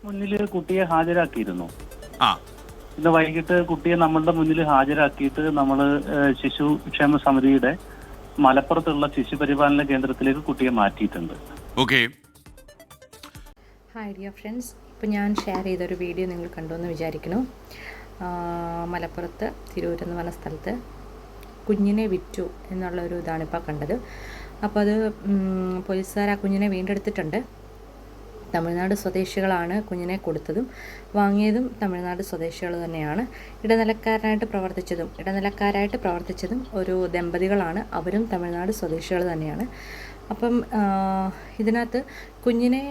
മുന്നിൽ കുട്ടിയെ ഹാജരാക്കിയിരുന്നു. ആ ഇന്ന് വൈകിട്ട് കുട്ടിയെ നമ്മളുടെ മുന്നിൽ ഹാജരാക്കിയിട്ട് നമ്മൾ ശിശുക്ഷേമ സമിതിയുടെ മലപ്പുറത്തുള്ള ശിശുപരിപാലന കേന്ദ്രത്തിലേക്ക് കുട്ടിയെ മാറ്റിയിട്ടുണ്ട്. ഓക്കെ. ഹായ് ഡിയർ ഫ്രണ്ട്സ്, ഇപ്പോൾ ഞാൻ ഷെയർ ചെയ്തൊരു വീഡിയോ നിങ്ങൾ കണ്ടു എന്ന് വിചാരിക്കുന്നു. മലപ്പുറത്ത് തിരൂർ എന്ന് പറഞ്ഞ സ്ഥലത്ത് കുഞ്ഞിനെ വിറ്റു എന്നുള്ളൊരു ഇതാണിപ്പോൾ കണ്ടത്. അപ്പോൾ അത് പോലീസുകാർ ആ കുഞ്ഞിനെ വീണ്ടെടുത്തിട്ടുണ്ട്. തമിഴ്നാട് സ്വദേശികളാണ് കുഞ്ഞിനെ കൊടുത്തതും വാങ്ങിയതും തമിഴ്നാട് സ്വദേശികൾ തന്നെയാണ്. ഇടനിലക്കാരായിട്ട് പ്രവർത്തിച്ചതും ഒരു ദമ്പതികളാണ്. അവരും തമിഴ്നാട് സ്വദേശികൾ തന്നെയാണ്. അപ്പം ഇതിനകത്ത് കുഞ്ഞിനെ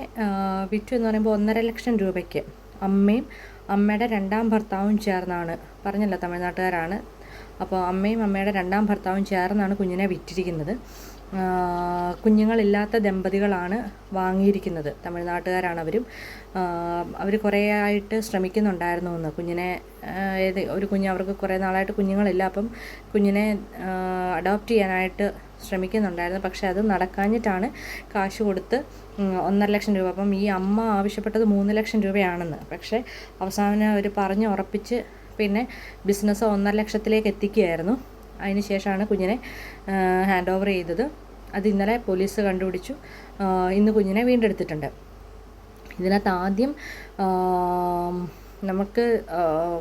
വിറ്റു എന്ന് പറയുമ്പോൾ 1.5 ലക്ഷം രൂപയ്ക്ക് അമ്മയും അമ്മയുടെ രണ്ടാം ഭർത്താവും ചേർന്നാണ്, പറഞ്ഞല്ലോ തമിഴ്നാട്ടുകാരാണ്. അപ്പോൾ അമ്മയും അമ്മയുടെ രണ്ടാം ഭർത്താവും ചേർന്നാണ് കുഞ്ഞിനെ വിറ്റിരിക്കുന്നത്. കുഞ്ഞുങ്ങളില്ലാത്ത ദമ്പതികളാണ് വാങ്ങിയിരിക്കുന്നത്, തമിഴ്നാട്ടുകാരാണ് അവരും. അവർ കുറേ ആയിട്ട് ശ്രമിക്കുന്നുണ്ടായിരുന്നു എന്ന് കുഞ്ഞിനെ, അവർക്ക് കുറേ നാളായിട്ട് കുഞ്ഞുങ്ങളില്ല. അപ്പം കുഞ്ഞിനെ അഡോപ്റ്റ് ചെയ്യാനായിട്ട് ശ്രമിക്കുന്നുണ്ടായിരുന്നു. പക്ഷേ അത് നടക്കാഞ്ഞിട്ടാണ് കാശ് കൊടുത്ത് 1.5 ലക്ഷം രൂപ. അപ്പം ഈ അമ്മ ആവശ്യപ്പെട്ടത് 3 ലക്ഷം രൂപയാണെന്ന്. പക്ഷേ അവസാനം അവർ പറഞ്ഞ് ഉറപ്പിച്ച് പിന്നെ ബിസിനസ് 1.5 ലക്ഷത്തിലേക്ക് എത്തിക്കുകയായിരുന്നു. അതിന് ശേഷമാണ് കുഞ്ഞിനെ ഹാൻഡ് ഓവർ ചെയ്തത്. അത് ഇന്നലെ പോലീസ് കണ്ടുപിടിച്ചു. ഇന്ന് കുഞ്ഞിനെ വീണ്ടെടുത്തിട്ടുണ്ട്. ഇതിനകത്ത് ആദ്യം നമുക്ക്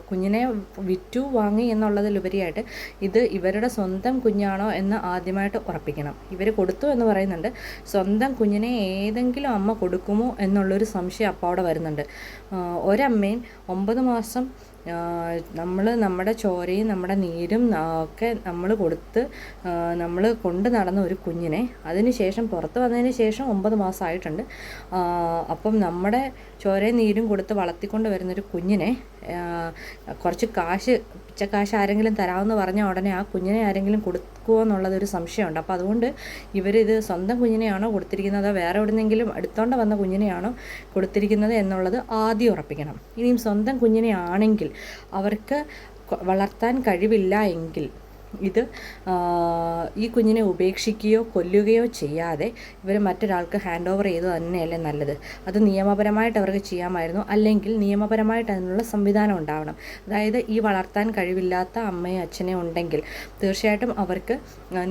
കുഞ്ഞിനെ വിറ്റു വാങ്ങി എന്നുള്ളതിലുപരിയായിട്ട് ഇത് ഇവരുടെ സ്വന്തം കുഞ്ഞാണോ എന്ന് ആദ്യമായിട്ട് ഉറപ്പിക്കണം. ഇവർ കൊടുത്തു എന്ന് പറയുന്നുണ്ട്. സ്വന്തം കുഞ്ഞിനെ ഏതെങ്കിലും അമ്മ കൊടുക്കുമോ എന്നുള്ളൊരു സംശയം അപ്പോൾ അവിടെ വരുന്നുണ്ട്. ഒരമ്മയും 9 മാസം നമ്മുടെ ചോരയും നമ്മുടെ നീരും ഒക്കെ നമ്മൾ കൊടുത്ത് നമ്മൾ കൊണ്ട് നടന്ന ഒരു കുഞ്ഞിനെ അതിന് പുറത്ത് വന്നതിന് ശേഷം 9 മാസമായിട്ടുണ്ട്. അപ്പം നമ്മുടെ ചോരയും നീരും കൊടുത്ത് വളർത്തിക്കൊണ്ട് വരുന്നൊരു കുഞ്ഞിനെ കുറച്ച് പിച്ചക്കാശ് ആരെങ്കിലും തരാമെന്ന് പറഞ്ഞ ഉടനെ ആ കുഞ്ഞിനെ ആരെങ്കിലും കൊടുക്കുമോ എന്നുള്ളതൊരു സംശയമുണ്ട്. അപ്പോൾ അതുകൊണ്ട് ഇവരിത് സ്വന്തം കുഞ്ഞിനെയാണോ കൊടുത്തിരിക്കുന്നത്, അതോ വേറെ എവിടെന്നെങ്കിലും എടുത്തോണ്ട് വന്ന കുഞ്ഞിനെയാണോ കൊടുത്തിരിക്കുന്നത് എന്നുള്ളത് ആദ്യം ഉറപ്പിക്കണം. ഇനിയും സ്വന്തം കുഞ്ഞിനെ ആണെങ്കിൽ അവർക്ക് വളർത്താൻ കഴിവില്ല എങ്കിൽ ഇത് ഈ കുഞ്ഞിനെ ഉപേക്ഷിക്കുകയോ കൊല്ലുകയോ ചെയ്യാതെ ഇവർ മറ്റൊരാൾക്ക് ഹാൻഡ് ഓവർ ചെയ്ത് തന്നെയല്ലേ നല്ലത്. അത് നിയമപരമായിട്ട് അവർക്ക് ചെയ്യാമായിരുന്നു. അല്ലെങ്കിൽ നിയമപരമായിട്ട് അതിനുള്ള സംവിധാനം ഉണ്ടാവണം. അതായത് ഈ വളർത്താൻ കഴിവില്ലാത്ത അമ്മയോ അച്ഛനോ ഉണ്ടെങ്കിൽ തീർച്ചയായിട്ടും അവർക്ക്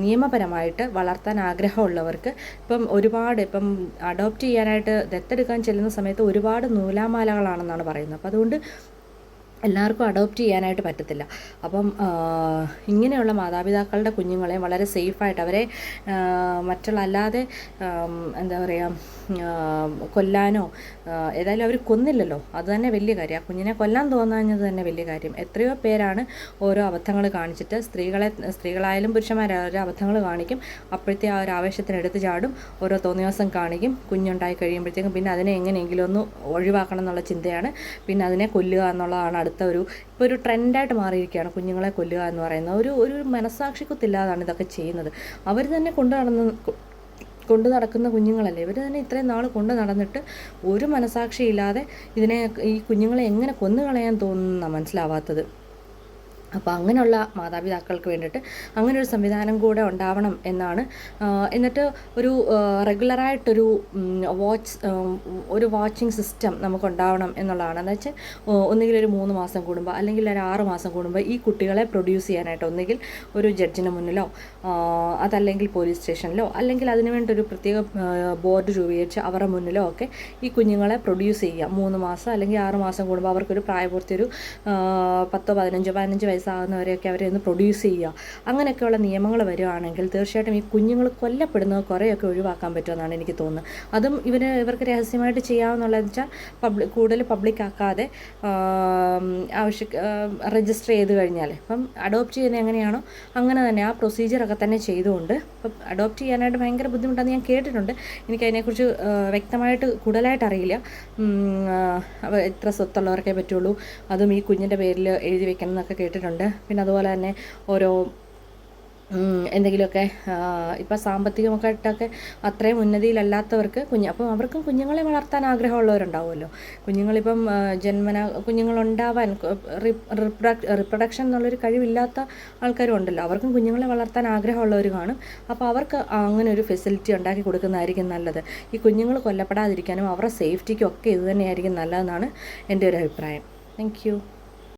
നിയമപരമായിട്ട് വളർത്താൻ ആഗ്രഹമുള്ളവർക്ക് ഇപ്പം അഡോപ്റ്റ് ചെയ്യാനായിട്ട് ദത്തെടുക്കാൻ ചെല്ലുന്ന സമയത്ത് ഒരുപാട് നൂലാമാലകളാണെന്നാണ് പറയുന്നത്. അപ്പോൾ അതുകൊണ്ട് എല്ലാവർക്കും അഡോപ്റ്റ് ചെയ്യാനായിട്ട് പറ്റത്തില്ല. അപ്പം ഇങ്ങനെയുള്ള മാതാപിതാക്കളുടെ കുഞ്ഞുങ്ങളെ വളരെ സേഫായിട്ട് അവരെ അല്ലാതെ എന്താ പറയുക, കൊല്ലാനോ, ഏതായാലും അവർ കൊന്നില്ലല്ലോ, അത് തന്നെ വലിയ കാര്യം. ആ കുഞ്ഞിനെ കൊല്ലാൻ തോന്നാഞ്ഞത് തന്നെ വലിയ കാര്യം. എത്രയോ പേരാണ് ഓരോ അബദ്ധങ്ങൾ കാണിച്ചിട്ട് സ്ത്രീകളായാലും പുരുഷന്മാരായാലും ഓരോ അബദ്ധങ്ങൾ കാണിക്കും. അപ്പോഴത്തെ ആ ഒരു ആവേശത്തിന് എടുത്ത് ചാടും, ഓരോ തോന്നിവാസം കാണിക്കും. കുഞ്ഞുണ്ടായി കഴിയുമ്പോഴത്തേക്കും പിന്നെ അതിനെ എങ്ങനെയെങ്കിലും ഒന്ന് ഒഴിവാക്കണം എന്നുള്ള ചിന്തയാണ്. പിന്നെ അതിനെ കൊല്ലുക എന്നുള്ളതാണ് ഇപ്പോൾ ഒരു ട്രെൻഡായിട്ട് മാറിയിരിക്കുകയാണ് കുഞ്ഞുങ്ങളെ കൊല്ലുക എന്ന് പറയുന്നത്. ഒരു മനസ്സാക്ഷിക്കുത്തില്ലാതാണ് ഇതൊക്കെ ചെയ്യുന്നത്. അവർ തന്നെ കൊണ്ടു നടക്കുന്ന കുഞ്ഞുങ്ങളല്ലേ. ഇവർ തന്നെ ഇത്രയും നാൾ കൊണ്ട് നടന്നിട്ട് ഒരു മനസ്സാക്ഷിയില്ലാതെ ഈ കുഞ്ഞുങ്ങളെ എങ്ങനെ കൊന്നു കളയാൻ തോന്നുന്ന മനസ്സിലാവാത്തത്. അപ്പോൾ അങ്ങനെയുള്ള മാതാപിതാക്കൾക്ക് വേണ്ടിയിട്ട് അങ്ങനെ ഒരു സംവിധാനം കൂടെ ഉണ്ടാവണം എന്നാണ്. എന്നിട്ട് ഒരു റെഗുലറായിട്ടൊരു വാച്ചിങ് സിസ്റ്റം നമുക്കുണ്ടാവണം എന്നുള്ളതാണ്. എന്ന് വെച്ചാൽ ഒന്നുകിൽ ഒരു 3 മാസം കൂടുമ്പോൾ അല്ലെങ്കിൽ ഒരു 6 മാസം കൂടുമ്പോൾ ഈ കുട്ടികളെ പ്രൊഡ്യൂസ് ചെയ്യാനായിട്ട് ഒന്നുകിൽ ഒരു ജഡ്ജിന് മുന്നിലോ അതല്ലെങ്കിൽ പോലീസ് സ്റ്റേഷനിലോ അല്ലെങ്കിൽ അതിനു വേണ്ടി ഒരു പ്രത്യേക ബോർഡ് രൂപീകരിച്ച് അവരുടെ മുന്നിലോ ഒക്കെ ഈ കുഞ്ഞുങ്ങളെ പ്രൊഡ്യൂസ് ചെയ്യുക. 3 മാസം അല്ലെങ്കിൽ 6 മാസം കൂടുമ്പോൾ അവർക്കൊരു പ്രായപൂർത്തി ഒരു 10, 15 വയസ്സാകുന്നവരെയൊക്കെ അവരെ ഒന്ന് പ്രൊഡ്യൂസ് ചെയ്യുക. അങ്ങനെയൊക്കെയുള്ള നിയമങ്ങൾ വരുവാണെങ്കിൽ തീർച്ചയായിട്ടും ഈ കുഞ്ഞുങ്ങൾ കൊല്ലപ്പെടുന്നത് കുറേയൊക്കെ ഒഴിവാക്കാൻ പറ്റുമെന്നാണ് എനിക്ക് തോന്നുന്നത്. അതും ഇവർക്ക് രഹസ്യമായിട്ട് ചെയ്യാവുന്നുള്ളതെന്ന് വെച്ചാൽ കൂടുതൽ പബ്ലിക്കാക്കാതെ രജിസ്റ്റർ ചെയ്ത് കഴിഞ്ഞാൽ ഇപ്പം അഡോപ്റ്റ് ചെയ്യുന്നത് എങ്ങനെയാണോ അങ്ങനെ തന്നെ ആ പ്രൊസീജിയറൊക്കെ തന്നെ ചെയ്തുകൊണ്ട് ഇപ്പം അഡോപ്റ്റ് ചെയ്യാനായിട്ട് ഭയങ്കര ബുദ്ധിമുട്ടാണെന്ന് ഞാൻ കേട്ടിട്ടുണ്ട്. എനിക്കതിനെക്കുറിച്ച് വ്യക്തമായിട്ട് കൂടുതലായിട്ട് അറിയില്ല. എത്ര സ്വത്തുള്ളവർക്കേ പറ്റുള്ളൂ, അതും ഈ കുഞ്ഞിൻ്റെ പേരിൽ എഴുതി വെക്കണം എന്നൊക്കെ കേട്ടിട്ടുണ്ട്. പിന്നെ അതുപോലെ തന്നെ ഓരോ എന്തെങ്കിലുമൊക്കെ ഇപ്പോൾ സാമ്പത്തികമായിട്ടൊക്കെ അത്രയും ഉന്നതിയിലല്ലാത്തവർക്ക് അപ്പോൾ അവർക്കും കുഞ്ഞുങ്ങളെ വളർത്താൻ ആഗ്രഹമുള്ളവരുണ്ടാവുമല്ലോ. കുഞ്ഞുങ്ങളിപ്പം ജന്മന കുഞ്ഞുങ്ങളുണ്ടാവാൻ റിപ്രൊഡക്ഷൻ എന്നുള്ളൊരു കഴിവില്ലാത്ത ആൾക്കാരും ഉണ്ടല്ലോ. അവർക്കും കുഞ്ഞുങ്ങളെ വളർത്താൻ ആഗ്രഹമുള്ളവർ കാണും. അപ്പോൾ അവർക്ക് അങ്ങനെ ഒരു ഫെസിലിറ്റി ഉണ്ടാക്കി കൊടുക്കുന്നതായിരിക്കും നല്ലത്. ഈ കുഞ്ഞുങ്ങൾ കൊല്ലപ്പെടാതിരിക്കാനും അവരുടെ സേഫ്റ്റിക്കും ഒക്കെ ഇത് തന്നെയായിരിക്കും നല്ലതെന്നാണ് എൻ്റെ ഒരു അഭിപ്രായം. Thank you.